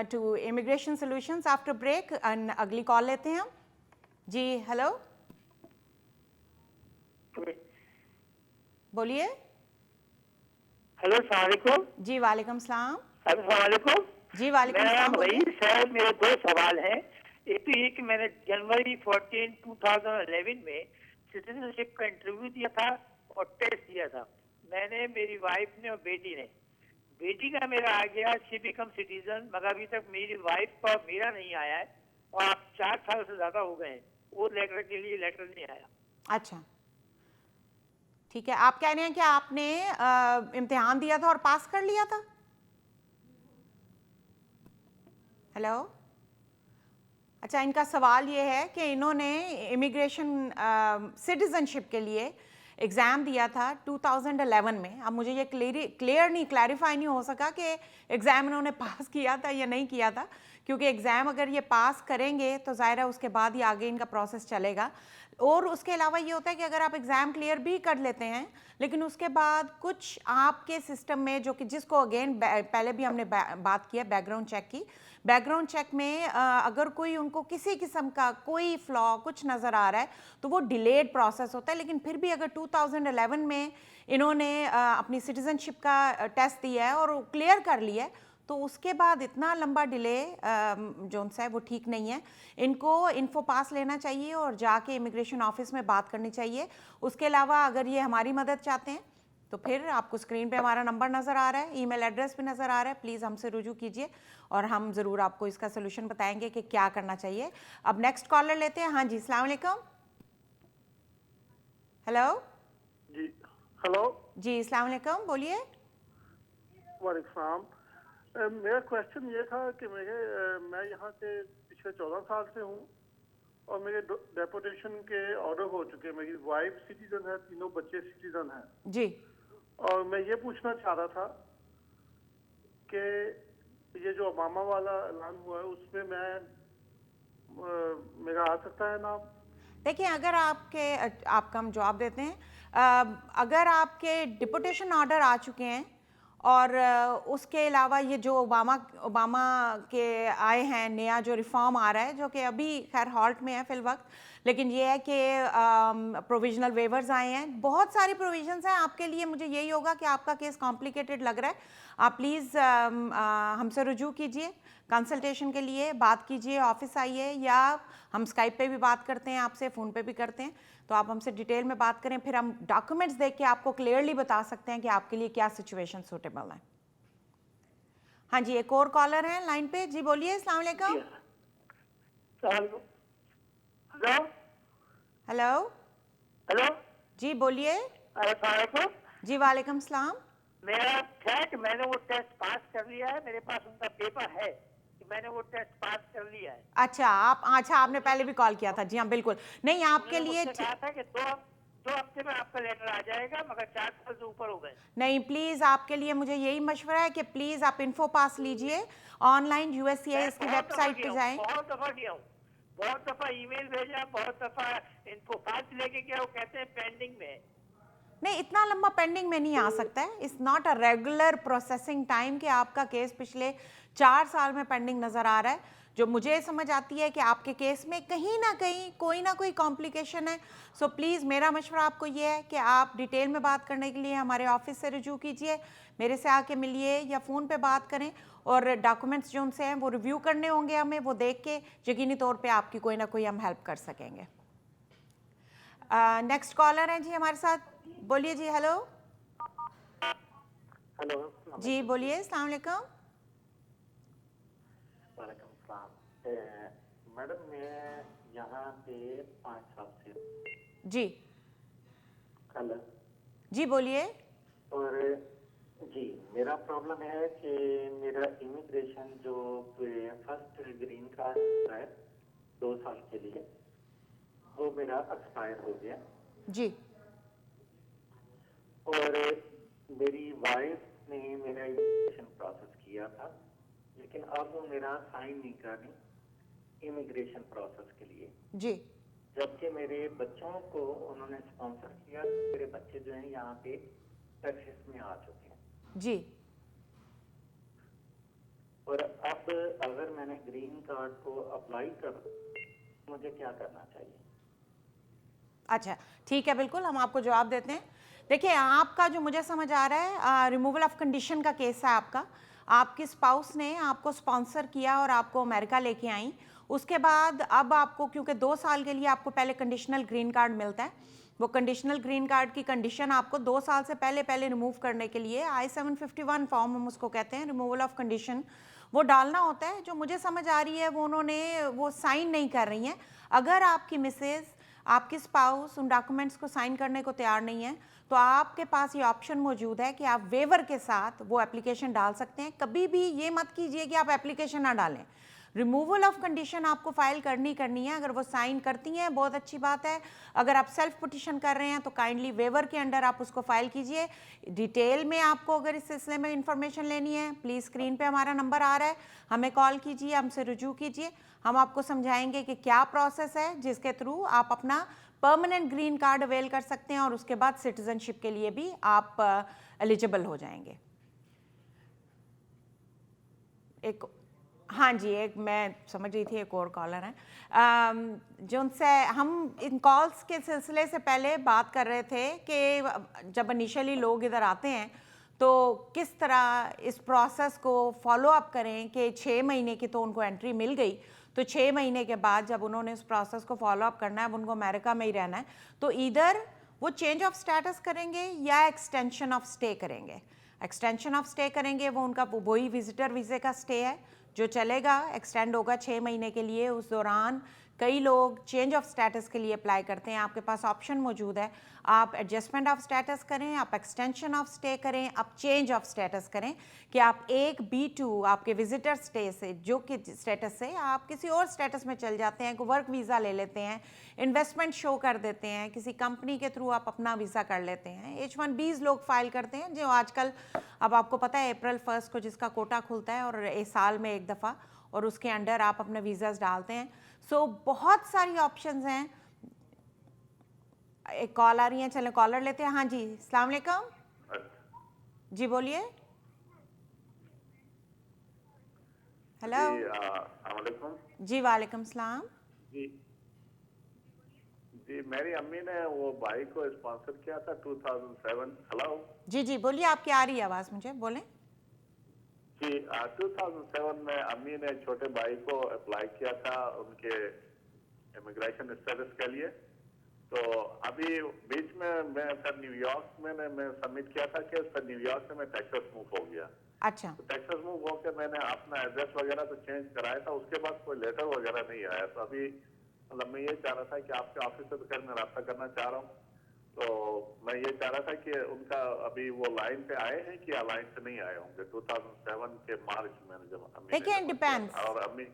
to Immigration Solutions after break and अगली call लेते हैं हम जी। हेलो, बोलिए। हेलो, अस्सलाम वालेकुम। जी वालेकुम सलाम। अस्सलाम वालेकुम। जी वालेकुम मेरा सलाम, नाम बोलिए। रईस है। मेरे दो सवाल हैं। एक तो ये कि मैंने जनवरी 14, 2011 में सिटीजनशिप का इंटरव्यू दिया था और टेस्ट दिया था। मैंने, मेरी वाइफ ने और बेटी ने। बेटी का मेरा आ गया, शी बिकम सिटीजन, मगर अभी तक मेरी वाइफ का मेरा नहीं आया है और आप 4 साल से ज्यादा हो गए हैं, वो लेटर के लिए लेटर नहीं आया। अच्छा, ठीक है। आप कह रहे हैं कि आपने इम्तिहान दिया था और पास कर लिया था? हेलो, अच्छा, इनका सवाल ये है कि इन्होंने इमिग्रेशन सिटीजनशिप के लिए एग्ज़ाम दिया था 2011 में। अब मुझे ये क्लैरिफाई नहीं हो सका कि एग्ज़ाम इन्होंने पास किया था या नहीं किया था, क्योंकि एग्ज़ाम अगर ये पास करेंगे तो ज़ाहिर है उसके बाद ही आगे इनका प्रोसेस चलेगा। और उसके अलावा ये होता है कि अगर आप एग्ज़ाम क्लियर भी कर लेते हैं लेकिन उसके बाद कुछ आपके सिस्टम में, जो कि जिसको अगेन पहले भी हमने बात किया बैकग्राउंड चेक की, बैकग्राउंड चेक में अगर कोई उनको किसी किस्म का कोई फ्लॉ कुछ नज़र आ रहा है तो वो डिलेड प्रोसेस होता है। लेकिन फिर भी अगर 2011 में इन्होंने अपनी सिटीज़नशिप का टेस्ट दिया है और क्लियर कर लिया है तो उसके बाद इतना लंबा डिले जो है वो ठीक नहीं है। इनको इन्फो पास लेना चाहिए और जाके इमिग्रेशन ऑफिस में बात करनी चाहिए। उसके अलावा अगर ये हमारी मदद चाहते हैं तो फिर आपको स्क्रीन पे हमारा नंबर नज़र आ रहा है, ईमेल एड्रेस भी नज़र आ रहा है, प्लीज़ हमसे रुजू कीजिए और हम ज़रूर आपको इसका सोल्यूशन बताएंगे कि क्या करना चाहिए। अब नेक्स्ट कॉलर लेते हैं। हाँ जी, अस्सलाम वालेकुम। हेलो जी, हेलो जी, अस्सलाम वालेकुम, बोलिए। वालेकुम। मेरा क्वेश्चन ये था कि मैं यहाँ से पिछले 14 साल से हूँ और मेरे डेपोटेशन के ऑर्डर हो चुके हैं। मेरी वाइफ सिटीजन है, तीनों बच्चे सिटीजन हैं जी। और मैं ये पूछना चाह रहा था कि ये जो ओबामा वाला ऐलान हुआ है उसमें मेरा आ सकता है नाम? देखिए, अगर आपका हम जवाब देते हैं, अगर आपके डिपोटेशन ऑर्डर आ चुके हैं और उसके अलावा ये जो ओबामा के आए हैं, नया जो रिफॉर्म आ रहा है जो कि अभी खैर हॉल्ट में है फिल वक्त, लेकिन ये है कि प्रोविजनल वेवर्स आए हैं, बहुत सारी प्रोविजंस हैं आपके लिए। मुझे यही होगा कि आपका केस कॉम्प्लिकेटेड लग रहा है, आप प्लीज़ हमसे रुजू कीजिए, कंसल्टेशन के लिए बात कीजिए, ऑफिस आइए, या हम स्काइप पे भी बात करते हैं आपसे, फ़ोन पे भी करते हैं, तो आप हमसे डिटेल में बात करें, फिर हम डॉक्यूमेंट्स देख के आपको क्लियरली बता सकते हैं कि आपके लिए क्या सिचुएशन सूटेबल है। हाँ जी, एक और कॉलर है लाइन पे। जी बोलिए। अस्सलाम वालेकुम। हेलो हेलो हेलो, जी बोलिए। जी वालेकुम सलाम। मेरा है कि मैंने वो टेस्ट पास कर लिया है, मेरे पास उनका पेपर है कि मैंने वो टेस्ट पास कर लिया है। अच्छा, आपने पहले भी कॉल किया था। जी हाँ, बिल्कुल। नहीं, आपके लिए कहा था कि दो हफ्ते में आपका लेटर आ जाएगा, मगर 4 साल से ऊपर हो गए। नहीं, प्लीज़ आपके लिए मुझे यही मशवरा है कि प्लीज़ आप इन्फो पास लीजिए ऑनलाइन, USCIS की वेबसाइट पे जाएं। बहुत दफ़ा गया हूँ, बहुत दफ़ा ईमेल भेजा, बहुत दफ़ा इन्फो पास लेके गया, वो कहते हैं पेंडिंग में। नहीं, इतना लंबा पेंडिंग में नहीं आ सकता है। It's not a regular processing time कि आपका केस पिछले 4 साल में पेंडिंग नज़र आ रहा है। जो मुझे समझ आती है कि आपके केस में कहीं ना कहीं कोई ना कोई कॉम्प्लिकेशन है। सो प्लीज़ मेरा मशवरा आपको ये है कि आप डिटेल में बात करने के लिए हमारे ऑफिस से रुजू कीजिए, मेरे से आके मिलिए या फ़ोन पे बात करें, और डॉक्यूमेंट्स जो उनसे हैं वो रिव्यू करने होंगे हमें, वो देख के यकीनी तौर पर आपकी कोई ना कोई हम हेल्प कर सकेंगे। नेक्स्ट कॉलर हैं जी हमारे साथ, बोलिए जी। हेलो हेलो जी, बोलिए। अस्सलाम वालेकुम। वालेकुम सलाम। मैडम, मैं यहाँ पे 5 साल से। जी हेलो जी, बोलिए। और जी, मेरा प्रॉब्लम है कि मेरा इमिग्रेशन जो फर्स्ट ग्रीन कार्ड है 2 साल के लिए, वो मेरा एक्सपायर हो गया। जी। और मेरी वाइफ ने मेरा इमिग्रेशन प्रोसेस किया था, लेकिन अब वो मेरा साइन नहीं कर रही इमिग्रेशन प्रोसेस के लिए। जी। जबकि मेरे बच्चों को उन्होंने स्पॉन्सर किया, मेरे बच्चे जो हैं यहाँ पे टेक्सास में आ चुके हैं। जी। और अब अगर मैंने ग्रीन कार्ड को अप्लाई कर, मुझे क्या करना चाहिए? अच्छा, ठीक है, बिल्कुल हम आपको जवाब देते हैं। देखिए, आपका जो मुझे समझ आ रहा है रिमूवल ऑफ कंडीशन का केस है आपका। आपकी स्पाउस ने आपको स्पॉन्सर किया और आपको अमेरिका लेके आई। उसके बाद अब आपको, क्योंकि 2 साल के लिए आपको पहले कंडीशनल ग्रीन कार्ड मिलता है, वो कंडीशनल ग्रीन कार्ड की कंडीशन आपको 2 साल से पहले रिमूव करने के लिए I-751 फॉर्म हम उसको कहते हैं, रिमूवल ऑफ कंडीशन, वो डालना होता है। जो मुझे समझ आ रही है वो उन्होंने वो साइन नहीं कर रही हैं। अगर आपकी मिसेज, आपकी स्पाउस उन डॉक्यूमेंट्स को साइन करने को तैयार नहीं है, तो आपके पास ये ऑप्शन मौजूद है कि आप वेवर के साथ वो एप्लीकेशन डाल सकते हैं। कभी भी ये मत कीजिए कि आप एप्लीकेशन ना डालें। रिमूवल ऑफ कंडीशन आपको फाइल करनी है। अगर वो साइन करती हैं बहुत अच्छी बात है। अगर आप सेल्फ पिटिशन कर रहे हैं तो काइंडली वेवर के अंडर आप उसको फाइल कीजिए। डिटेल में आपको अगर इस सिलसिले में इंफॉर्मेशन लेनी है, प्लीज़ स्क्रीन पे हमारा नंबर आ रहा है, हमें कॉल कीजिए, हमसे रुजू कीजिए। हम आपको समझाएंगे कि क्या प्रोसेस है जिसके थ्रू आप अपना परमानेंट ग्रीन कार्ड अवेल कर सकते हैं और उसके बाद सिटीजनशिप के लिए भी आप एलिजिबल हो जाएंगे। एक, हाँ जी, एक मैं समझ रही थी एक और कॉलर हैं जो उनसे हम इन कॉल्स के सिलसिले से पहले बात कर रहे थे कि जब इनिशियली लोग इधर आते हैं तो किस तरह इस प्रोसेस को फॉलो अप करें कि 6 महीने की तो उनको एंट्री मिल गई, तो 6 महीने के बाद जब उन्होंने इस प्रोसेस को फॉलो अप करना है, अब उनको अमेरिका में ही रहना है, तो इधर वो चेंज ऑफ स्टेटस करेंगे या एक्सटेंशन ऑफ स्टे करेंगे। एक्सटेंशन ऑफ स्टे करेंगे, वो उनका वही विजिटर वीज़े का स्टे है जो चलेगा, एक्सटेंड होगा 6 महीने के लिए। उस दौरान कई लोग चेंज ऑफ स्टेटस के लिए अप्लाई करते हैं। आपके पास ऑप्शन मौजूद है, आप एडजस्टमेंट ऑफ स्टेटस करें, आप एक्सटेंशन ऑफ स्टे करें, आप चेंज ऑफ स्टेटस करें कि आप एक B2 आपके विजिटर स्टे से, जो कि स्टेटस से आप किसी और स्टेटस में चल जाते हैं, वर्क वीज़ा ले लेते हैं, इन्वेस्टमेंट शो कर देते हैं, किसी कंपनी के थ्रू आप अपना वीज़ा कर लेते हैं। H1Bs लोग फाइल करते हैं जो आजकल, अब आपको पता है अप्रैल 1 को जिसका कोटा खुलता है और एक साल में एक दफ़ा, और उसके अंडर आप अपने वीज़ाज डालते हैं। सो बहुत सारी ऑप्शंस हैं। एक कॉल आ रही है, चलें कॉलर लेते हैं। हाँ जी, अस्सलाम वालेकुम। जी बोलिए। हेलो जी, वालेकुम सलाम। जी जी, मेरी अम्मी ने वो भाई को स्पॉन्सर किया था 2007। हेलो जी जी बोलिए, आपकी आ रही है आवाज़, मुझे बोलें। जी, 2007 में अम्मी ने छोटे भाई को अप्लाई किया था उनके इमिग्रेशन स्टेटस के लिए। तो अभी बीच में मैं फिर न्यूयॉर्क में मैं सबमिट किया था कि फिर न्यूयॉर्क से मैं टेक्सास मूव हो गया। अच्छा, तो टेक्सास मूव होकर मैंने अपना एड्रेस वगैरह तो चेंज कराया था, उसके बाद कोई लेटर वगैरह नहीं आया। तो अभी मतलब मैं ये चाह रहा था कि आपके ऑफिस से तो खैर मैं रब्ता करना चाह रहा हूँ, तो मैं ये चाह रहा था कि उनका अभी वो लाइन पे आए हैं कि लाइन से नहीं आए होंगे। 2007 के मार्च में जब अम्मी ने देखिए, जमा किया डिपेंड्स। था और अम्मी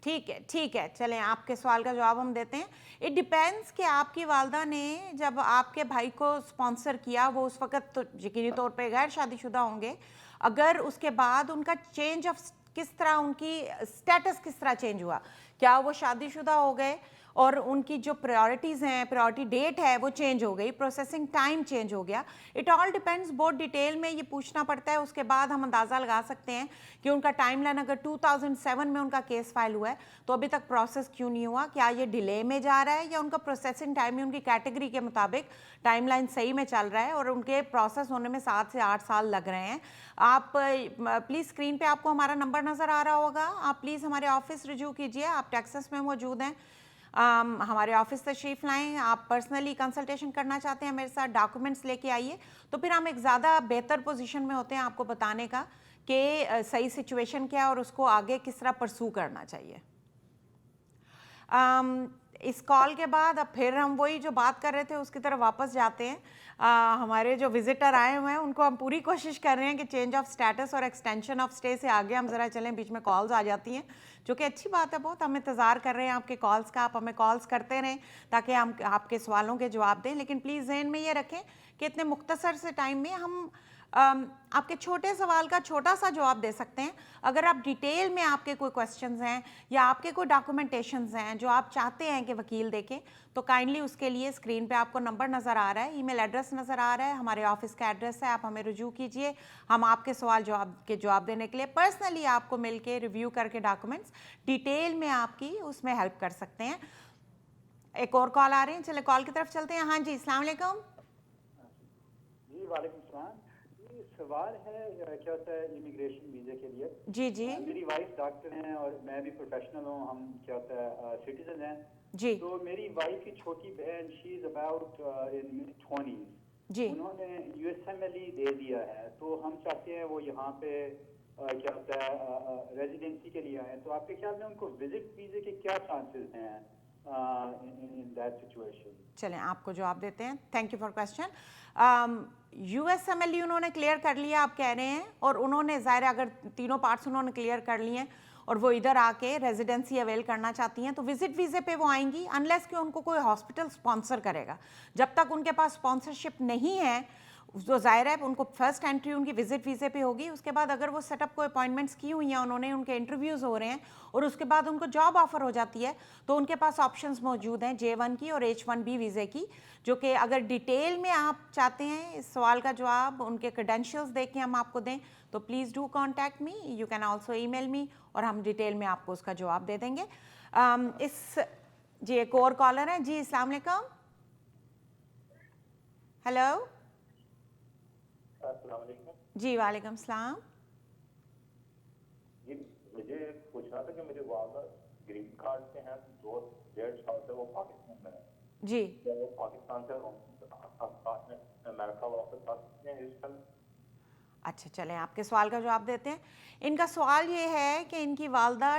ठीक है, चलें आपके सवाल का जवाब हम देते हैं। इट डिपेंड्स कि आपकी वालदा ने जब आपके भाई को स्पॉन्सर किया, वो उस वक़्त तो यकीनी तौर पे गैर शादीशुदा होंगे। अगर उसके बाद उनका चेंज ऑफ किस तरह, उनकी स्टेटस किस तरह चेंज हुआ, क्या वो शादीशुदा हो गए और उनकी जो प्रायोरिटीज़ हैं, प्रायोरिटी डेट है वो चेंज हो गई, प्रोसेसिंग टाइम चेंज हो गया। इट ऑल डिपेंड्स, बहुत डिटेल में ये पूछना पड़ता है, उसके बाद हम अंदाज़ा लगा सकते हैं कि उनका टाइमलाइन, अगर 2007 में उनका केस फाइल हुआ है तो अभी तक प्रोसेस क्यों नहीं हुआ, क्या ये डिले में जा रहा है या उनका प्रोसेसिंग टाइम ही उनकी कैटेगरी के मुताबिक टाइमलाइन सही में चल रहा है और उनके प्रोसेस होने में 7 से 8 साल लग रहे हैं। आप प्लीज़ स्क्रीन पे आपको हमारा नंबर नज़र आ रहा होगा, आप प्लीज़ हमारे ऑफिस रिज्यू कीजिए। आप टेक्सास में मौजूद हैं, हमारे ऑफिस तशरीफ़ लाएँ। आप पर्सनली कंसल्टेशन करना चाहते हैं मेरे साथ, डॉक्यूमेंट्स लेके आइए, तो फिर हम एक ज़्यादा बेहतर पोजीशन में होते हैं आपको बताने का कि सही सिचुएशन क्या है और उसको आगे किस तरह परसू करना चाहिए। इस कॉल के बाद अब फिर हम वही जो बात कर रहे थे उसकी तरफ वापस जाते हैं। हमारे जो विजिटर आए हुए हैं उनको हम पूरी कोशिश कर रहे हैं कि चेंज ऑफ स्टेटस और एक्सटेंशन ऑफ स्टे से आगे हम ज़रा चलें। बीच में कॉल्स आ जाती हैं जो कि अच्छी बात है, बहुत हम इंतज़ार कर रहे हैं आपके कॉल्स का। आप हमें कॉल्स करते रहें ताकि हम आपके सवालों के जवाब दें, लेकिन प्लीज़ ज़हन में ये रखें कि इतने मुख्तसर से टाइम में हम आपके छोटे सवाल का छोटा सा जवाब दे सकते हैं। अगर आप डिटेल में आपके कोई क्वेश्चंस हैं या आपके कोई डॉक्यूमेंटेशंस हैं जो आप चाहते हैं कि वकील देखें, तो काइंडली उसके लिए स्क्रीन पे आपको नंबर नज़र आ रहा है, ईमेल एड्रेस नज़र आ रहा है, हमारे ऑफिस का एड्रेस है, आप हमें रुजू कीजिए। हम आपके सवाल जवाब देने के लिए पर्सनली आपको मिल के रिव्यू करके डॉक्यूमेंट्स डिटेल में आपकी उसमें हेल्प कर सकते हैं। एक और कॉल आ रहे हैं, चले कॉल की तरफ चलते हैं। हाँ जी, अस्सलाम वालेकुम। जी वालेकुम सलाम। ये सवाल है क्या होता है इमिग्रेशन वीज़े के लिए। जी जी मेरी वाइफ डॉक्टर हैं और मैं भी प्रोफेशनल हूँ, हम क्या होता है सिटीजन हैं। जी तो मेरी वाइफ की छोटी बहन she is about in mid 20s, जी उन्होंने USMLE दे दिया है, तो हम चाहते हैं वो यहाँ पे क्या होता है रेजिडेंसी के लिए आए। तो आपके ख्याल में उनको विजिट वीज़े के क्या चांसेस हैं इन दैट सिचुएशन? चलें आपको जवाब देते हैं। Thank you for question. USMLE उन्होंने क्लियर कर लिया आप कह रहे हैं, और उन्होंने ज़ाहिर अगर तीनों पार्ट्स उन्होंने क्लियर कर लिए हैं और वो इधर आके रेजिडेंसी अवेल करना चाहती हैं, तो विजिट वीज़े पे वो आएंगी अनलेस कि उनको कोई हॉस्पिटल स्पॉन्सर करेगा। जब तक उनके पास स्पॉन्सरशिप नहीं है जो ज़ाहिर है उनको फर्स्ट एंट्री उनकी विजिट वीज़े पे होगी। उसके बाद अगर वो सेटअप को अपॉइंटमेंट्स की हुई हैं उन्होंने, उनके इंटरव्यूज़ हो रहे हैं और उसके बाद उनको जॉब ऑफर हो जाती है, तो उनके पास ऑप्शंस मौजूद हैं J1 की और H1B वीज़े की, जो कि अगर डिटेल में आप चाहते हैं इस सवाल का जवाब उनके क्रेडेंशियल्स देख के हम आपको दें, तो please do contact me, you can also email me और हम डिटेल में आपको उसका जवाब दे देंगे। जी एक और कॉलर है। जी अस्सलाम वालेकुम। हेलो। अस्सलाम वालेकुम। जी वालेकुम सलाम। ये मुझे पूछना था कि मेरे वालदा ग्रीन कार्ड से हैं, 2.5 साल से वो पाकिस्तान में है। जी क्या वो पाकिस्तान से अमेरिका वापस आ सकते हैं इस टाइम? अच्छा, चलें आपके सवाल का जवाब देते हैं। इनका सवाल ये है कि इनकी वालदा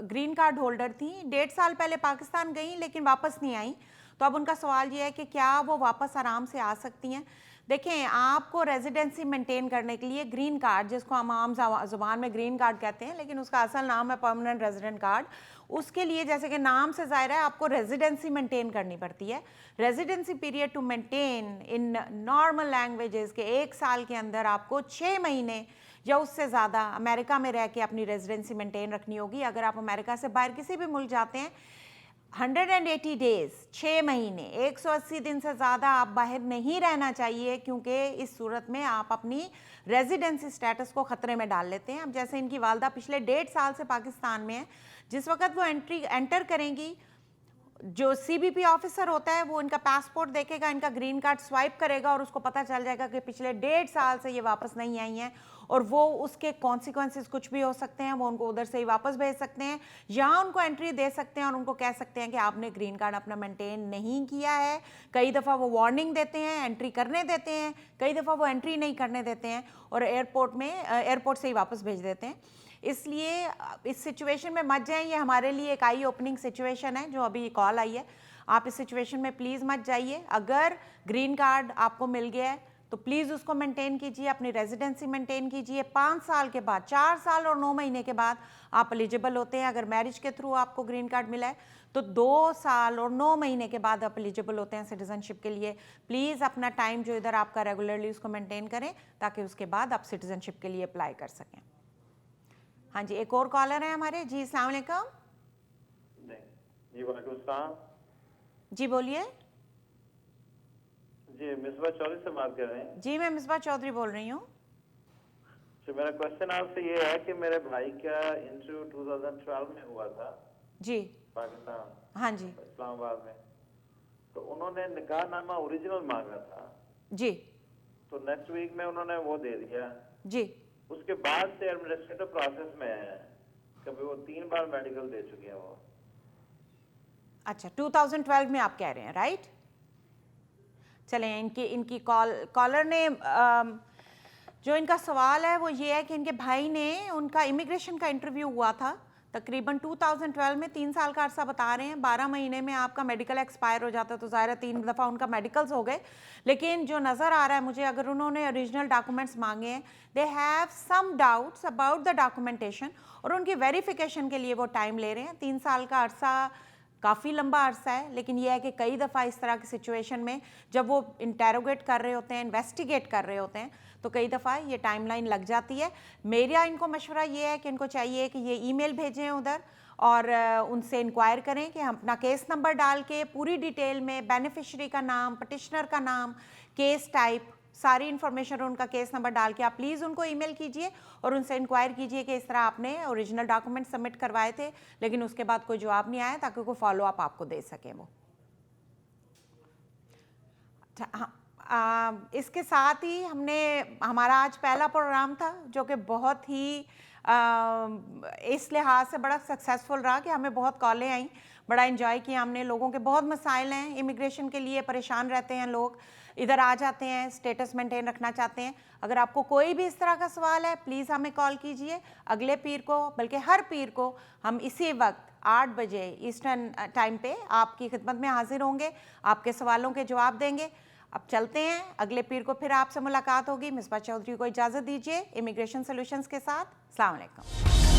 ग्रीन कार्ड होल्डर थी, 1.5 साल पहले पाकिस्तान गई लेकिन वापस नहीं आई, तो अब उनका सवाल ये है कि क्या वो वापस आराम से आ सकती हैं। देखें, आपको रेजिडेंसी मेंटेन करने के लिए ग्रीन कार्ड, जिसको हम आम ज़ुबान में ग्रीन कार्ड कहते हैं लेकिन उसका असल नाम है परमानेंट रेजिडेंट कार्ड, उसके लिए जैसे कि नाम से ज़ाहिर है आपको रेजिडेंसी मेंटेन करनी पड़ती है। Residency period to maintain in normal languages के 1 साल के अंदर आपको 6 महीने या उससे ज़्यादा अमेरिका में रह के अपनी रेजिडेंसी मेंटेन रखनी होगी। अगर आप अमेरिका से बाहर किसी भी मुल्क जाते हैं 180 डेज, 6 महीने, 180 दिन से ज़्यादा आप बाहर नहीं रहना चाहिए, क्योंकि इस सूरत में आप अपनी रेजिडेंसी स्टेटस को ख़तरे में डाल लेते हैं। अब जैसे इनकी वालदा पिछले 1.5 साल से पाकिस्तान में है, जिस वक्त वो एंटर करेंगी, जो CBP ऑफिसर होता है वो इनका पासपोर्ट देखेगा, इनका ग्रीन कार्ड स्वाइप करेगा और उसको पता चल जाएगा कि पिछले 1.5 साल से ये वापस नहीं आई हैं, और वो उसके कॉन्सिक्वेंसेस कुछ भी हो सकते हैं, वो उनको उधर से ही वापस भेज सकते हैं, यहाँ उनको एंट्री दे सकते हैं और उनको कह सकते हैं कि आपने ग्रीन कार्ड अपना मेंटेन नहीं किया है। कई दफ़ा वो वार्निंग देते हैं, एंट्री करने देते हैं, कई दफ़ा वो एंट्री नहीं करने देते हैं और एयरपोर्ट से ही वापस भेज देते हैं। इसलिए इस सिचुएशन में मत जाएं, ये हमारे लिए एक आई ओपनिंग सिचुएशन है जो अभी कॉल आई है। आप इस सिचुएशन में प्लीज़ मत जाइए। अगर ग्रीन कार्ड आपको मिल गया है तो प्लीज़ उसको मेंटेन कीजिए, अपनी रेजिडेंसी मेंटेन कीजिए। 5 साल के बाद, 4 साल और 9 महीने के बाद आप एलिजिबल होते हैं। अगर मैरिज के थ्रू आपको ग्रीन कार्ड मिला है तो 2 साल और 9 महीने के बाद आप एलिजिबल होते हैं सिटीज़नशिप के लिए। प्लीज़ अपना टाइम जो इधर आपका रेगुलरली उसको मेंटेन करें ताकि उसके बाद आप सिटीज़नशिप के लिए अप्लाई कर सकें। हाँ जी, एक और कॉलर है हमारे। जी अस्सलाम वालेकुम। जी वालेकुम सलाम। जी बोलिए। जी मिसबा चौधरी से बात कर रहे हैं। जी मैं मिसबा चौधरी बोल रही हूँ। तो मेरा क्वेश्चन आपसे ये है कि मेरे भाई का इंटरव्यू 2012 में हुआ था जी पाकिस्तान, हाँ जी इस्लामाबाद में, तो उन्होंने निकाहनामा ओरिजिनल मांगा था, जी तो नेक्स्ट वीक में उन्होंने वो दे दिया। जी उसके बाद से एडमिनिस्ट्रेटिव प्रोसेस में है, कभी वो 3 बार मेडिकल दे चुके हैं वो। अच्छा, 2012 में आप कह रहे हैं, राइट? चलें, इनकी कॉलर ने जो इनका सवाल है वो ये है कि इनके भाई ने, उनका इमिग्रेशन का इंटरव्यू हुआ था तकरीबन 2012 में, 3 साल का अरसा बता रहे हैं। 12 महीने में आपका मेडिकल एक्सपायर हो जाता है, तो ज़ाहिर है 3 दफ़ा उनका मेडिकल्स हो गए। लेकिन जो नज़र आ रहा है मुझे, अगर उन्होंने ओरिजिनल डॉक्यूमेंट्स मांगे हैं, they have some doubts about the documentation और उनकी वेरिफिकेशन के लिए वो टाइम ले रहे हैं। 3 साल का अरसा काफ़ी लंबा अरसा है, लेकिन यह है कि कई दफ़ा इस तरह की सिचुएशन में जब वो इंटेरोगेट कर रहे होते हैं, इन्वेस्टिगेट कर रहे होते हैं, तो कई दफ़ा ये टाइमलाइन लग जाती है। मेरा इनको मशवरा ये है कि इनको चाहिए कि ये ईमेल भेजें उधर और उनसे इंक्वायर करें कि हम अपना केस नंबर डाल के पूरी डिटेल में बेनिफिशरी का नाम, पटिशनर का नाम, केस टाइप, सारी इन्फॉर्मेशन और उनका केस नंबर डाल के आप प्लीज़ उनको ईमेल कीजिए और उनसे इंक्वायर कीजिए कि इस तरह आपने ओरिजिनल डॉक्यूमेंट सबमिट करवाए थे लेकिन उसके बाद कोई जवाब नहीं आया, ताकि कोई फॉलो अप आपको दे सकें वो। हाँ, इसके साथ ही हमारा आज पहला प्रोग्राम था जो कि बहुत ही इस लिहाज से बड़ा सक्सेसफुल रहा कि हमें बहुत कॉलें आई, बड़ा एंजॉय किया हमने। लोगों के बहुत मसाइल हैं, इमिग्रेशन के लिए परेशान रहते हैं लोग, इधर आ जाते हैं, स्टेटस मेंटेन रखना चाहते हैं। अगर आपको कोई भी इस तरह का सवाल है प्लीज़ हमें कॉल कीजिए। अगले पीर को, बल्कि हर पीर को हम इसी वक्त 8 बजे ईस्टर्न टाइम पे आपकी खिदमत में हाजिर होंगे, आपके सवालों के जवाब देंगे। अब चलते हैं, अगले पीर को फिर आपसे मुलाकात होगी। मिसबा चौधरी को इजाज़त दीजिए इमिग्रेशन सॉल्यूशंस के साथ। अस्सलाम वालेकुम।